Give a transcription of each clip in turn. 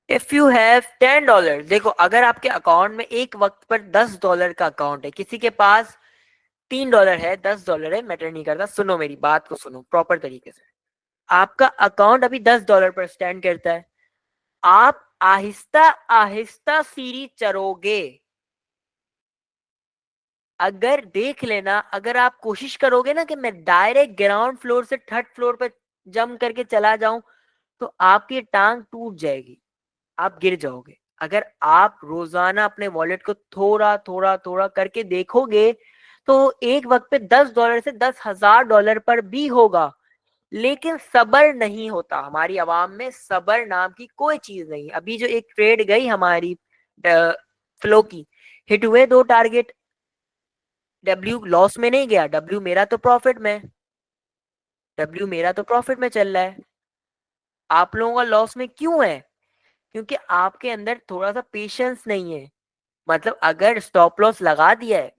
If you have $10, देखो अगर आपके अकाउंट में एक वक्त पर $10 का अकाउंट है, किसी के पास $3 है, $10 है, मैटर नहीं करता, सुनो मेरी बात को, सुनो प्रॉपर तरीके से। आपका अकाउंट अभी $10 पर स्टैंड करता है, आप आहिस्ता आहिस्ता सीढ़ी चढ़ोगे। अगर देख लेना, अगर आप कोशिश करोगे ना कि मैं डायरेक्ट ग्राउंड फ्लोर से थर्ड फ्लोर पर जंप करके चला जाऊं, तो आपकी टांग टूट जाएगी, आप गिर जाओगे। अगर आप रोजाना अपने वॉलेट को थोड़ा थोड़ा थोड़ा करके देखोगे, तो एक वक्त पे $10 से $10,000 पर भी होगा। लेकिन सबर नहीं होता हमारी आवाम में, सबर नाम की कोई चीज नहीं। अभी जो एक ट्रेड गई हमारी फ्लो की, हिट हुए 2 टारगेट, डब्ल्यू लॉस में नहीं गया, डब्ल्यू मेरा तो प्रॉफिट में, डब्ल्यू मेरा तो प्रॉफिट में चल रहा है। आप लोगों का लॉस में क्यों है? क्योंकि आपके अंदर थोड़ा सा पेशेंस नहीं है। मतलब अगर स्टॉप लॉस लगा दिया है,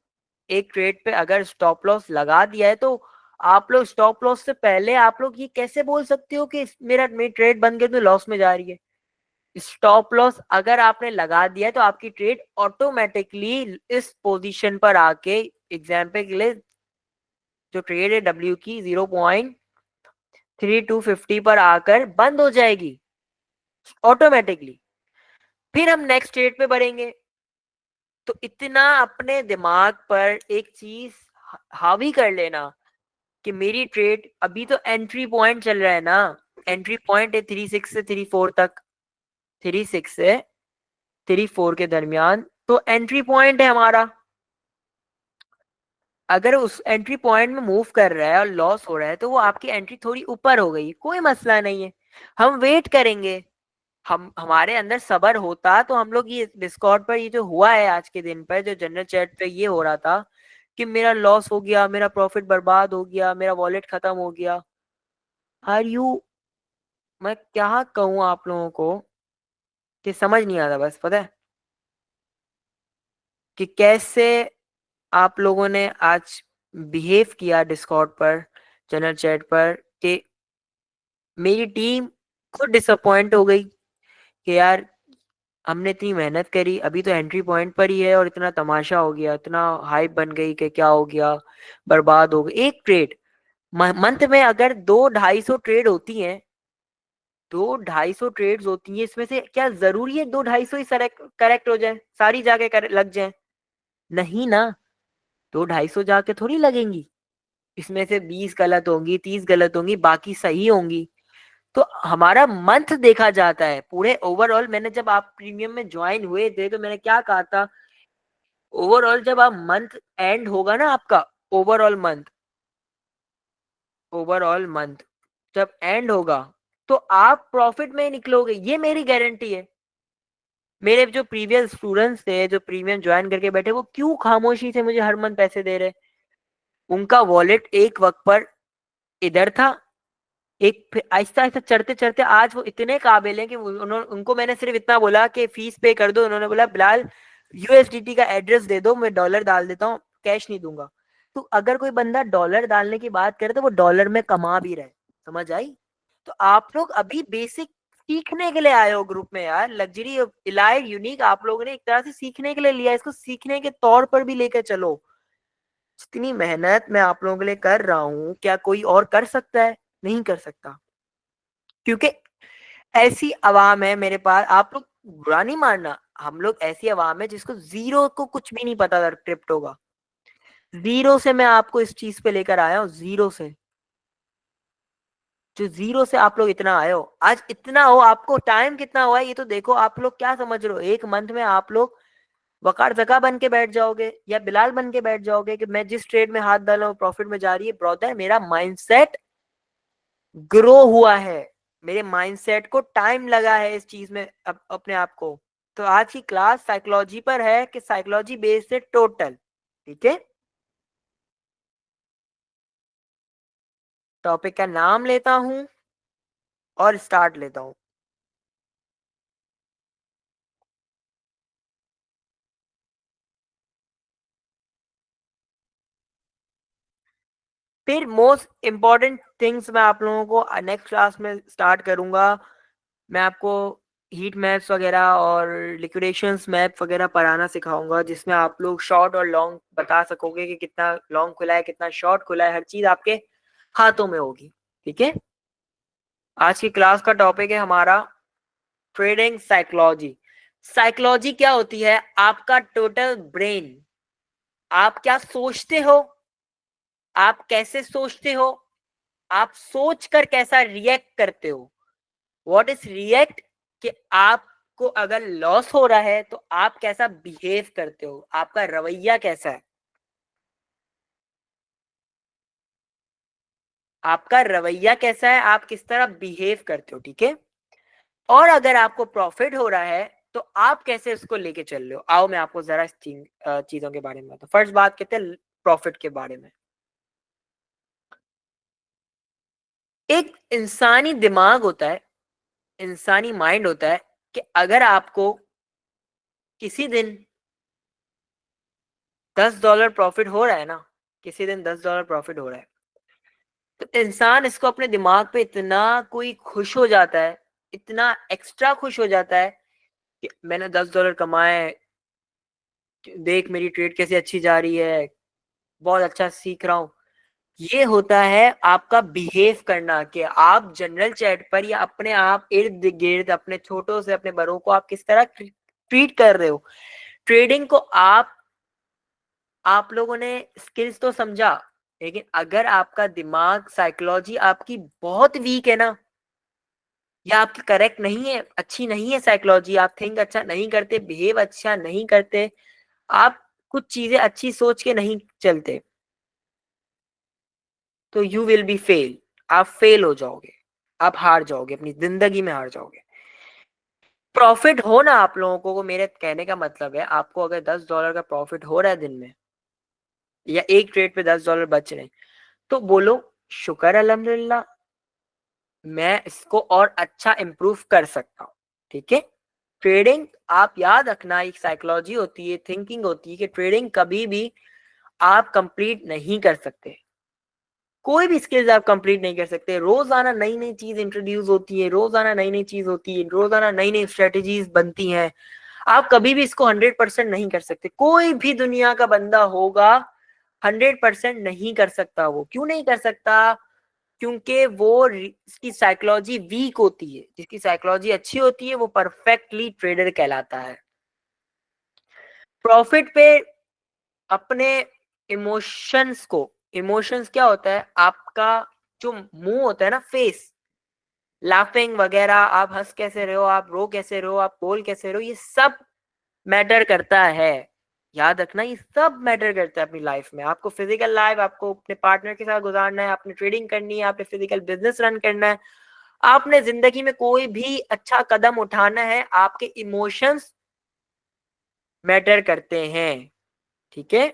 एक ट्रेड पे अगर स्टॉप लॉस लगा दिया है, तो आप लोग स्टॉप लॉस से पहले आप लोग ये कैसे बोल सकते हो कि मेरी ट्रेड बन गई तो लॉस में जा रही है? स्टॉप लॉस अगर आपने लगा दिया है, तो आपकी ट्रेड ऑटोमेटिकली इस पोजीशन पर आके, एग्जाम्पल के लिए जो ट्रेड है डब्ल्यू की 0.3250 पर आकर बंद हो जाएगी ऑटोमेटिकली। फिर हम नेक्स्ट ट्रेड पे बढ़ेंगे। तो इतना अपने दिमाग पर एक चीज हावी कर लेना कि मेरी ट्रेड अभी तो एंट्री पॉइंट चल रहा है ना, एंट्री पॉइंट है 36 से 34 तक, 36 से 34 के दरमियान, तो एंट्री पॉइंट है हमारा। अगर उस एंट्री पॉइंट में मूव कर रहा है और लॉस हो रहा है, तो वो आपकी एंट्री थोड़ी ऊपर हो गई, कोई मसला नहीं है, हम वेट करेंगे। हम हमारे अंदर सबर होता तो हम लोग ये डिस्कॉर्ड पर ये जो हुआ है आज के दिन पर, जो जनरल चैट पे ये हो रहा था कि मेरा लॉस हो गया, मेरा प्रॉफिट बर्बाद हो गया, मेरा वॉलेट खत्म हो गया, आर यू, मैं क्या कहूँ आप लोगों को कि समझ नहीं आता, बस पता है कि कैसे आप लोगों ने आज बिहेव किया डिस्कॉर्ड पर, जनरल चैट पर, कि मेरी टीम खुद डिसअपॉइंट हो गई कि यार हमने इतनी मेहनत करी, अभी तो एंट्री पॉइंट पर ही है और इतना तमाशा हो गया, इतना हाइप बन गई कि क्या हो गया, बर्बाद हो गई एक ट्रेड। मंथ में अगर 200-250 ट्रेड होती हैं, 200-250 ट्रेड्स होती हैं, इसमें से क्या जरूरी है 200-250 ही करेक्ट हो जाए, सारी जाके लग जाए? नहीं ना, 200-250 जाके थोड़ी लगेंगी, इसमें से 20 गलत होंगी, 30 गलत होंगी, बाकी सही होंगी। तो हमारा मंथ देखा जाता है पूरे ओवरऑल। मैंने जब आप प्रीमियम में ज्वाइन हुए थे तो मैंने क्या कहा था, ओवरऑल जब आप मंथ एंड होगा ना आपका, ओवरऑल मंथ, ओवरऑल मंथ जब एंड होगा, तो आप प्रॉफिट में ही निकलोगे, ये मेरी गारंटी है। मेरे जो प्रीवियस स्टूडेंट्स थे जो प्रीमियम ज्वाइन करके बैठे, वो क्यों खामोशी से मुझे हर मंथ पैसे दे रहे? उनका वॉलेट एक वक्त पर इधर था, एक फिर आहिस्ता आहिस्ता चढ़ते चढ़ते आज वो इतने काबिल हैं कि उनको मैंने सिर्फ इतना बोला कि फीस पे कर दो, उन्होंने बोला बिलाल यूएसडीटी का एड्रेस दे दो, मैं डॉलर डाल देता हूँ, कैश नहीं दूंगा। तो अगर कोई बंदा डॉलर डालने की बात करे तो वो डॉलर में कमा भी रहे, समझ आई? तो आप लोग अभी बेसिक सीखने के लिए आए हो ग्रुप में यार, लग्जरी इलाइट यूनिक आप लोगों ने एक तरह से सीखने के लिए लिया, इसको सीखने के तौर पर भी लेकर चलो। जितनी मेहनत मैं आप लोगों के लिए कर रहा हूँ, क्या कोई और कर सकता है? नहीं कर सकता, क्योंकि ऐसी आवाम है मेरे पास। आप लोग बुरा नहीं मानना, हम लोग ऐसी आवाम है जिसको जीरो को कुछ भी नहीं पता था क्रिप्टो का। जीरो से मैं आपको इस चीज पे लेकर आया हूँ, जीरो से, जो जीरो से आप लोग इतना आए हो, आज इतना हो, आपको टाइम कितना हुआ है ये तो देखो। आप लोग क्या समझ रहे हो, एक मंथ में आप लोग वकार जका बन के बैठ जाओगे या बिलाल बन के बैठ जाओगे कि मैं जिस ट्रेड में हाथ डाला हूँ प्रॉफिट में जा रही है? ब्रदर, मेरा माइंडसेट ग्रो हुआ है, मेरे माइंडसेट को टाइम लगा है इस चीज में अपने आप को। तो आज की क्लास साइकोलॉजी पर है कि साइकोलॉजी बेस्ड है टोटल, ठीक है? टॉपिक का नाम लेता हूं और स्टार्ट लेता हूं। फिर मोस्ट इंपॉर्टेंट थिंग्स मैं आप लोगों को नेक्स्ट क्लास में स्टार्ट करूंगा। मैं आपको हीट मैप्स वगैरह और लिक्विडेशंस मैप वगैरह पढ़ाना सिखाऊंगा, जिसमें आप लोग शॉर्ट और लॉन्ग बता सकोगे कि कितना लॉन्ग खुला है, कितना शॉर्ट खुला है, हर चीज आपके हाथों में होगी। ठीक है। आज की क्लास का टॉपिक है हमारा ट्रेडिंग साइकोलॉजी। साइकोलॉजी क्या होती है? आपका टोटल ब्रेन, आप क्या सोचते हो, आप कैसे सोचते हो, आप सोच कर कैसा रिएक्ट करते हो। What is react? कि आपको अगर लॉस हो रहा है तो आप कैसा बिहेव करते हो, आपका रवैया कैसा है, आपका रवैया कैसा है, आप किस तरह बिहेव करते हो। ठीक है। और अगर आपको प्रॉफिट हो रहा है तो आप कैसे उसको लेके चल रहे हो। आओ मैं आपको जरा चीजों के बारे में बताऊं। फर्स्ट बात कहते हैं प्रॉफिट के बारे में। एक इंसानी दिमाग होता है, इंसानी माइंड होता है कि अगर आपको किसी दिन $10 प्रॉफिट हो रहा है ना, किसी दिन $10 प्रॉफिट हो रहा है, तो इंसान इसको अपने दिमाग पे इतना कोई खुश हो जाता है, इतना एक्स्ट्रा खुश हो जाता है कि मैंने $10 कमाए, देख मेरी ट्रेड कैसे अच्छी जा रही है, बहुत अच्छा सीख रहा हूँ। ये होता है आपका बिहेव करना, कि आप जनरल चैट पर या अपने आप इर्द गिर्द अपने छोटों से अपने बड़ों को आप किस तरह ट्रीट कर रहे हो। ट्रेडिंग को आप लोगों ने स्किल्स तो समझा, लेकिन अगर आपका दिमाग साइकोलॉजी आपकी बहुत वीक है ना, या आपकी करेक्ट नहीं है, अच्छी नहीं है साइकोलॉजी, आप थिंक अच्छा नहीं करते, बिहेव अच्छा नहीं करते, आप कुछ चीजें अच्छी सोच के नहीं चलते, तो यू विल बी फेल। आप फेल हो जाओगे, आप हार जाओगे, अपनी जिंदगी में हार जाओगे। प्रॉफिट हो ना आप लोगों को मेरे कहने का मतलब है, आपको अगर $10 का प्रॉफिट हो रहा है दिन में, या एक ट्रेड पे $10 बच रहे हैं, तो बोलो शुक्र अल्हम्दुलिल्लाह, मैं इसको और अच्छा इम्प्रूव कर सकता हूँ। ठीक है। ट्रेडिंग, आप याद रखना, एक साइकोलॉजी होती है, थिंकिंग होती है कि ट्रेडिंग कभी भी आप कंप्लीट नहीं कर सकते, कोई भी स्किल्स आप कंप्लीट नहीं कर सकते। रोजाना नई नई चीज इंट्रोड्यूस होती है, रोजाना नई नई चीज होती है, रोजाना नई नई स्ट्रेटेजीज बनती हैं। आप कभी भी इसको 100% नहीं कर सकते। कोई भी दुनिया का बंदा होगा 100% नहीं कर सकता। वो क्यों नहीं कर सकता? क्योंकि वो इसकी साइकोलॉजी वीक होती है। जिसकी साइकोलॉजी अच्छी होती है वो परफेक्टली ट्रेडर कहलाता है। प्रॉफिट पे अपने इमोशंस को, इमोशंस क्या होता है? आपका जो मुंह होता है ना, फेस, लाफिंग वगैरह, आप हंस कैसे रहे हो, आप रो कैसे रहे हो, आप बोल कैसे रहे हो, ये सब मैटर करता है। याद रखना, ये सब मैटर करता है अपनी लाइफ में। आपको फिजिकल लाइफ आपको अपने पार्टनर के साथ गुजारना है, आपने ट्रेडिंग करनी है, आपने फिजिकल बिजनेस रन करना है, आपने जिंदगी में कोई भी अच्छा कदम उठाना है, आपके इमोशंस मैटर करते हैं। ठीक है।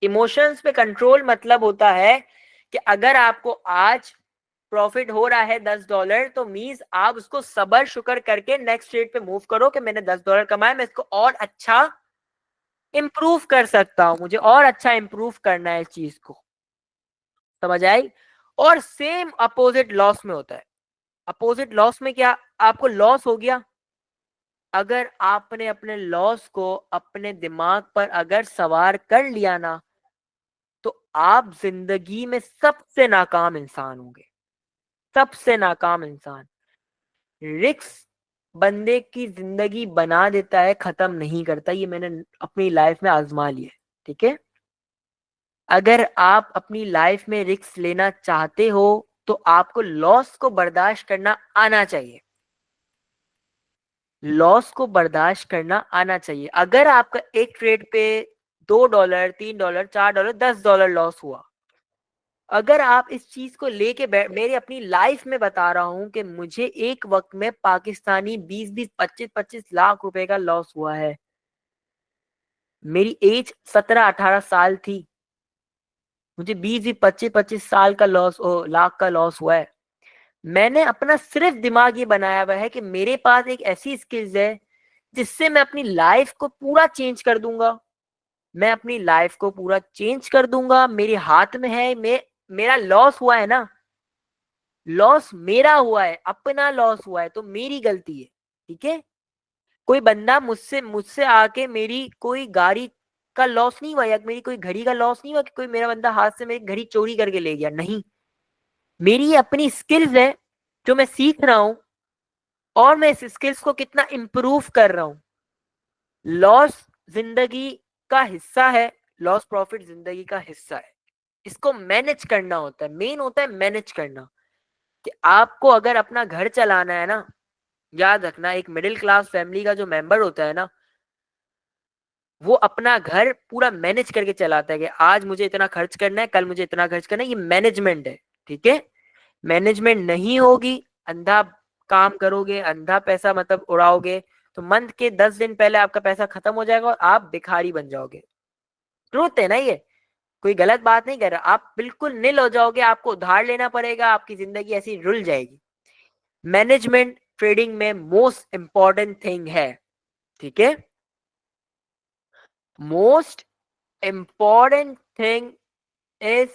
इमोशंस पे कंट्रोल मतलब होता है कि अगर आपको आज प्रॉफिट हो रहा है $10, तो मीन्स आप उसको सबर शुक्र करके नेक्स्ट रेट पे मूव करो कि मैंने $10 कमाया, मैं इसको और अच्छा इंप्रूव कर सकता हूं, मुझे और अच्छा इंप्रूव करना है इस चीज को। समझ आई? और सेम अपोजिट लॉस में होता है। अपोजिट लॉस में क्या? आपको लॉस हो गया, अगर आपने अपने लॉस को अपने दिमाग पर अगर सवार कर लिया ना, तो आप जिंदगी में सबसे नाकाम इंसान होंगे, सबसे नाकाम इंसान। रिक्स बंदे की जिंदगी बना देता है, खत्म नहीं करता। ये मैंने अपनी लाइफ में आजमा लिया है। ठीक है। अगर आप अपनी लाइफ में रिस्क लेना चाहते हो तो आपको लॉस को बर्दाश्त करना आना चाहिए, लॉस को बर्दाश्त करना आना चाहिए। अगर आपका एक ट्रेड पे $2, $3, $4, $10 लॉस हुआ, अगर आप इस चीज को लेके मेरे अपनी लाइफ में बता रहा हूं कि मुझे एक वक्त में पाकिस्तानी 20-20, 25-25 लाख रुपए का लॉस हुआ है। मेरी एज 17-18 साल थी, मुझे 20-25 का लॉस, लाख का लॉस हुआ है। मैंने अपना सिर्फ दिमाग ये बनाया हुआ है कि मेरे पास एक ऐसी स्किल्स है जिससे मैं अपनी लाइफ को पूरा चेंज कर दूंगा, मैं अपनी लाइफ को पूरा चेंज कर दूंगा। मेरे हाथ में है। मेरा लॉस हुआ है ना, लॉस मेरा हुआ है, अपना लॉस हुआ है, तो मेरी गलती है। ठीक है, कोई बंदा मुझसे मुझसे आके मेरी कोई गाड़ी का लॉस नहीं हुआ या मेरी कोई घड़ी का लॉस नहीं हुआ कि कोई मेरा बंदा हाथ से मेरी घड़ी चोरी करके ले गया, नहीं। मेरी ये अपनी स्किल्स है जो मैं सीख रहा हूं और मैं इस स्किल्स को कितना इंप्रूव कर रहा हूं। लॉस जिंदगी का हिस्सा है, लॉस प्रॉफिट जिंदगी का हिस्सा है। इसको मैनेज करना होता है, मेन होता है मैनेज करना। कि आपको अगर अपना घर चलाना है ना, याद रखना एक मिडिल क्लास फैमिली का जो मेंबर होता है ना, वो अपना घर पूरा मैनेज करके चलाता है कि आज मुझे इतना खर्च करना है, कल मुझे इतना खर्च करना है, ये मैनेजमेंट है। ठीक है, मैनेजमेंट नहीं होगी, अंधा काम करोगे, अंधा पैसा मतलब उड़ाओगे, तो मंथ के 10 दिन पहले आपका पैसा खत्म हो जाएगा और आप भिखारी बन जाओगे। ट्रूथ है ना ये, कोई गलत बात नहीं कर रहा, आप बिल्कुल निल हो जाओगे, आपको उधार लेना पड़ेगा, आपकी जिंदगी ऐसी रुल जाएगी। मैनेजमेंट ट्रेडिंग में मोस्ट इंपॉर्टेंट थिंग है। ठीक है, most important thing is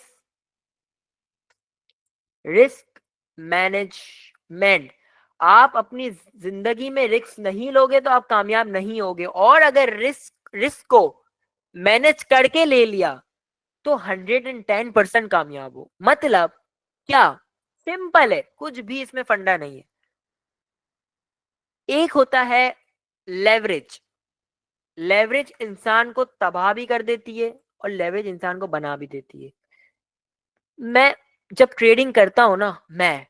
risk management. आप अपनी जिंदगी में रिस्क नहीं लोगे तो आप कामयाब नहीं होगे, और अगर रिस्क रिस्क को मैनेज करके ले लिया तो 110% कामयाब हो। मतलब क्या, सिंपल है, कुछ भी इसमें फंडा नहीं है। एक होता है लेवरेज। लेवरेज इंसान को तबाह भी कर देती है और लेवरेज इंसान को बना भी देती है। मैं जब ट्रेडिंग करता हूं ना, मैं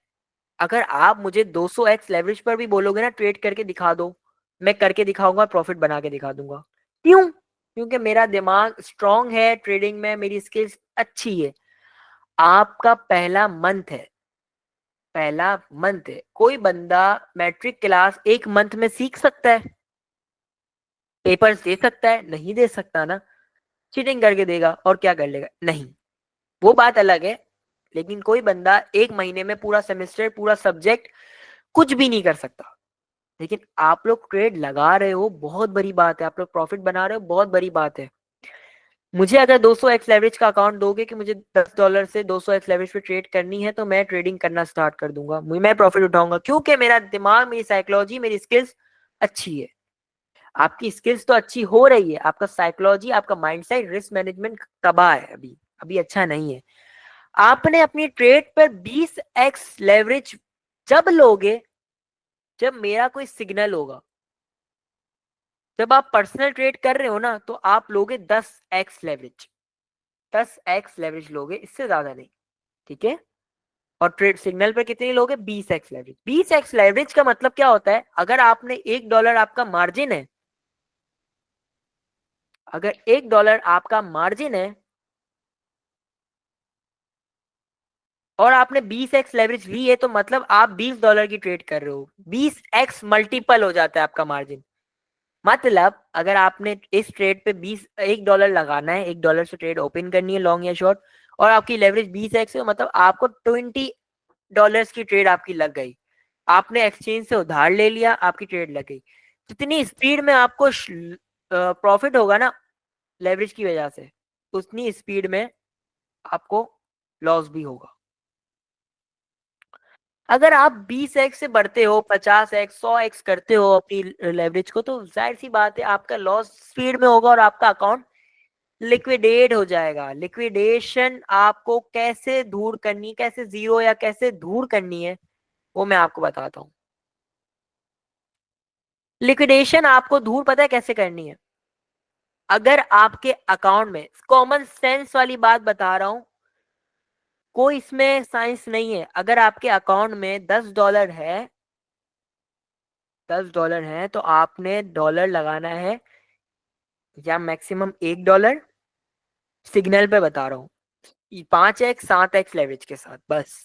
अगर आप मुझे 200x लेवरेज पर भी बोलोगे ना ट्रेड करके दिखा दो, मैं करके दिखाऊंगा, प्रॉफिट बना के दिखा दूंगा। क्यों? क्योंकि मेरा दिमाग स्ट्रांग है, ट्रेडिंग में मेरी स्किल्स अच्छी है। आपका पहला मंथ है, पहला मंथ है, कोई बंदा मैट्रिक क्लास एक मंथ में सीख सकता है? पेपर्स दे सकता है? नहीं दे सकता ना। चीटिंग करके देगा और क्या कर लेगा? नहीं, वो बात अलग है। लेकिन कोई बंदा एक महीने में पूरा सेमेस्टर, पूरा सब्जेक्ट कुछ भी नहीं कर सकता। लेकिन आप लोग ट्रेड लगा रहे हो, बहुत बड़ी बात है। आप लोग प्रॉफिट बना रहे हो, बहुत बड़ी बात है। मुझे अगर 200x लेवरेज का अकाउंट दोगे कि मुझे $10 से 200x लेवरेज पे ट्रेड करनी है, तो मैं ट्रेडिंग करना स्टार्ट कर दूंगा, मैं प्रॉफिट उठाऊंगा, क्योंकि मेरा दिमाग, मेरी साइकोलॉजी, मेरी स्किल्स अच्छी है। आपकी स्किल्स तो अच्छी हो रही है, आपका साइकोलॉजी, आपका माइंडसेट, रिस्क मैनेजमेंट तबाह है, अभी अभी अच्छा नहीं है। आपने अपनी ट्रेड पर 20x लेवरेज जब लोगे, जब मेरा कोई सिग्नल होगा। जब आप पर्सनल ट्रेड कर रहे हो ना, तो आप लोगे 10x लेवरेज, 10x लेवरेज लोगे, इससे ज्यादा नहीं। ठीक है, और ट्रेड सिग्नल पे कितनी लोगे? 20x leverage. 20x लेवरेज का मतलब क्या होता है? अगर आपने $1 आपका मार्जिन है, अगर $1 आपका मार्जिन है और आपने 20x लेवरेज ली है, तो मतलब आप $20 की ट्रेड कर रहे हो। 20x मल्टीपल हो जाता है आपका मार्जिन। मतलब अगर आपने इस ट्रेड पे $1 लगाना है, $1 से ट्रेड ओपन करनी है, लॉन्ग या शॉर्ट, और आपकी लेवरेज 20x है, मतलब आपको $20 की ट्रेड आपकी लग गई। आपने एक्सचेंज से उधार ले लिया, आपकी ट्रेड लग गई। जितनी स्पीड में आपको प्रॉफिट होगा ना लेवरेज की वजह से, उतनी स्पीड में आपको लॉस भी होगा। अगर आप 20x से बढ़ते हो, 50x 100x करते हो अपनी लेवरेज को, तो जाहिर सी बात है आपका लॉस स्पीड में होगा और आपका अकाउंट लिक्विडेट हो जाएगा। लिक्विडेशन आपको कैसे दूर करनी, कैसे जीरो या कैसे दूर करनी है, वो मैं आपको बताता हूँ। लिक्विडेशन आपको दूर पता है कैसे करनी है? अगर आपके अकाउंट में, कॉमन सेंस वाली बात बता रहा हूं, कोई इसमें साइंस नहीं है। अगर आपके अकाउंट में $10 है, $10 है, तो आपने डॉलर लगाना है, या मैक्सिमम $1 सिग्नल पे बता रहा हूँ, 5x 7x लेवरेज के साथ बस।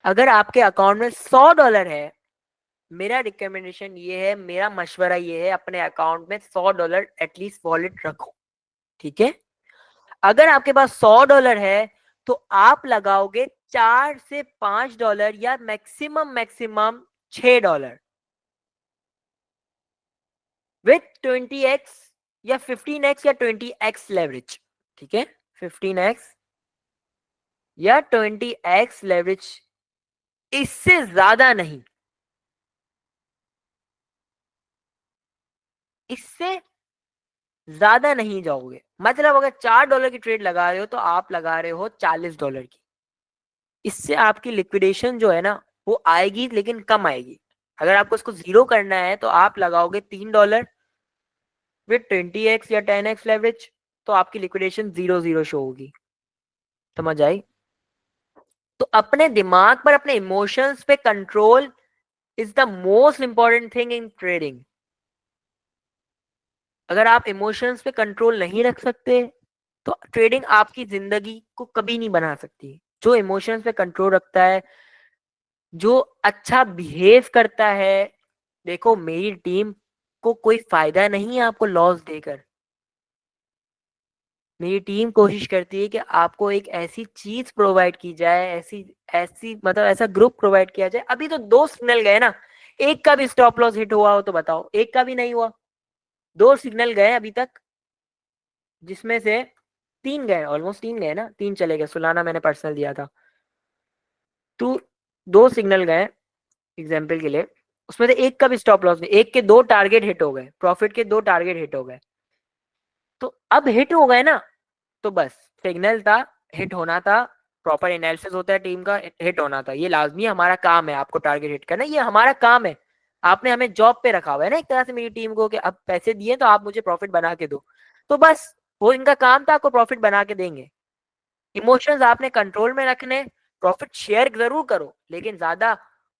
अगर आपके अकाउंट में $100 है, मेरा रिकमेंडेशन ये है, मेरा मशवरा ये है, अपने अकाउंट में $100 एटलीस्ट वॉलेट रखो। ठीक है, अगर आपके पास $100 है, तो आप लगाओगे $4 से $5 या मैक्सिमम मैक्सिमम $6 विथ 20x या 15x या 20x लेवरेज। ठीक है, 15x या 20x लेवरेज, इससे ज्यादा नहीं। इससे ज्यादा नहीं जाओगे। मतलब अगर $4 की ट्रेड लगा रहे हो तो आप लगा रहे हो $40 की। इससे आपकी लिक्विडेशन जो है ना वो आएगी, लेकिन कम आएगी। अगर आपको इसको जीरो करना है तो आप लगाओगे $3 विद 20x या 10x लेवरेज, तो आपकी लिक्विडेशन 0 शो होगी। समझ आई? तो अपने दिमाग पर, अपने इमोशंस पे control is the most important thing in trading. अगर आप इमोशंस पे कंट्रोल नहीं रख सकते तो ट्रेडिंग आपकी जिंदगी को कभी नहीं बना सकती। जो इमोशंस पे कंट्रोल रखता है, जो अच्छा बिहेव करता है, देखो मेरी टीम को कोई फायदा नहीं है आपको लॉस देकर। मेरी टीम कोशिश करती है कि आपको एक ऐसी चीज प्रोवाइड की जाए, ऐसी ऐसी मतलब ऐसा ग्रुप प्रोवाइड किया जाए। अभी तो 2 सिग्नल गए ना, एक का भी स्टॉप लॉस हिट हुआ हो तो बताओ? एक का भी नहीं हुआ। 2 सिग्नल गए अभी तक, जिसमें से 3 गए, ऑलमोस्ट 3 गए ना, 3 चले गए। सुलाना मैंने पर्सनल दिया था तो 2 सिग्नल गए एग्जाम्पल के लिए, उसमें से एक का भी स्टॉप लॉस नहीं। एक के 2 टारगेट हिट हो गए, प्रॉफिट के 2 टारगेट हिट हो गए। तो अब हिट हो गए ना, तो बस सिग्नल था, हिट होना था। प्रॉपर एनालिसिस होता है टीम का, हिट होना था। ये लाजमी हमारा काम है, आपको टारगेट हिट करना, ये हमारा काम है। आपने हमें जॉब पे रखा हुआ है ना एक तरह से मेरी टीम को, कि अब पैसे दिए तो आप मुझे प्रॉफिट बना के दो। तो बस वो इनका काम था, आपको प्रॉफिट बना के देंगे। इमोशंस आपने कंट्रोल में रखने। प्रॉफिट शेयर जरूर करो, लेकिन ज्यादा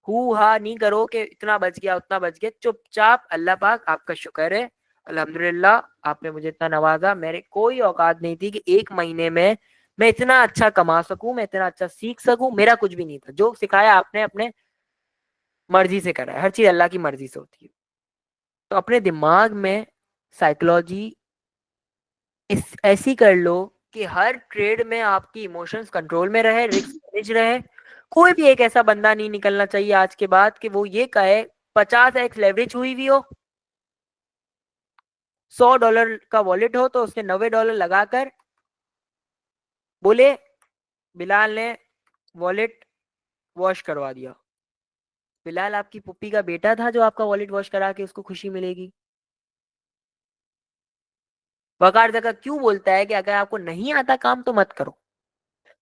हु हा नहीं करो कि इतना बच गया उतना बच गया। चुपचाप अल्लाह पाक आपका शुक्र है, अल्हम्दुलिल्लाह आपने मुझे इतना नवाजा। मेरे कोई औकात नहीं थी कि 1 महीने में मैं इतना अच्छा कमा सकूं, मैं इतना अच्छा सीख सकूं। मेरा कुछ भी नहीं था। जो सिखाया आपने अपने मर्जी से करा है। हर चीज अल्लाह की मर्जी से होती है। तो अपने दिमाग में साइकोलॉजी इस ऐसी कर लो कि हर ट्रेड में आपकी इमोशंस कंट्रोल में रहे, रिस्क मैनेज रहे। कोई भी एक ऐसा बंदा नहीं निकलना चाहिए आज के बाद कि वो ये कहे 50x लेवरेज हुई भी हो, $100 का वॉलेट हो, तो उसने $90 लगाकर बोले बिलाल ने वॉलेट वॉश करवा दिया। बिलाल आपकी पुप्पी का बेटा था जो आपका वॉलेट वॉश करा के उसको खुशी मिलेगी? वकार जगह क्यों बोलता है कि अगर आपको नहीं आता काम तो मत करो,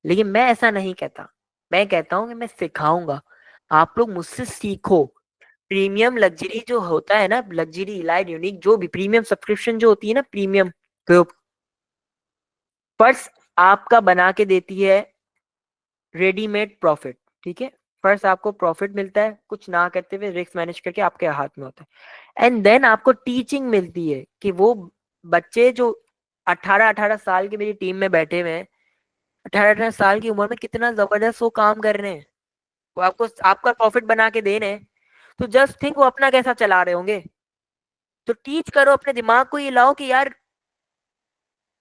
लेकिन मैं ऐसा नहीं कहता। मैं कहता हूं कि मैं सिखाऊंगा, आप लोग मुझसे सीखो। प्रीमियम लग्जरी जो होता है ना, लग्जरी इलाइट यूनिक जो भी प्रीमियम सब्सक्रिप्शन जो होती है ना, प्रीमियम ग्रुप फर्स्ट आपका बना के देती है रेडीमेड प्रॉफिट। ठीक है, फर्स्ट आपको प्रॉफिट मिलता है कुछ ना करते हुए, रिस्क मैनेज करके आपके हाथ में होता है। एंड देन आपको टीचिंग मिलती है कि वो बच्चे जो 18-18 साल की मेरी टीम में बैठे हुए हैं, 18-18 साल की उम्र में कितना जबरदस्त वो काम कर रहे हैं। वो आपको आपका प्रॉफिट बना के दे रहे हैं, तो जस्ट थिंक वो अपना कैसा चला रहे होंगे। तो टीच करो, अपने दिमाग को ये लाओ कि यार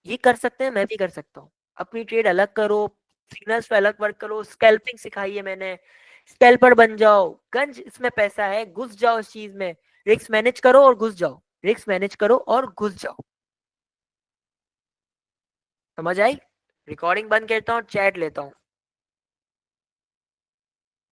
ये कर सकते हैं, मैं भी कर सकता हूँ। अपनी ट्रेड अलग करो, सिग्नल्स पे अलग वर्क करो। स्कैल्पिंग सिखाई है मैंने, स्कैल्पर बन जाओ। गंज इसमें पैसा है, घुस जाओ इस चीज में। रिस्क मैनेज करो और घुस जाओ, रिस्क मैनेज करो और घुस जाओ। समझ आई? रिकॉर्डिंग बंद करता हूँ, चैट लेता हूँ।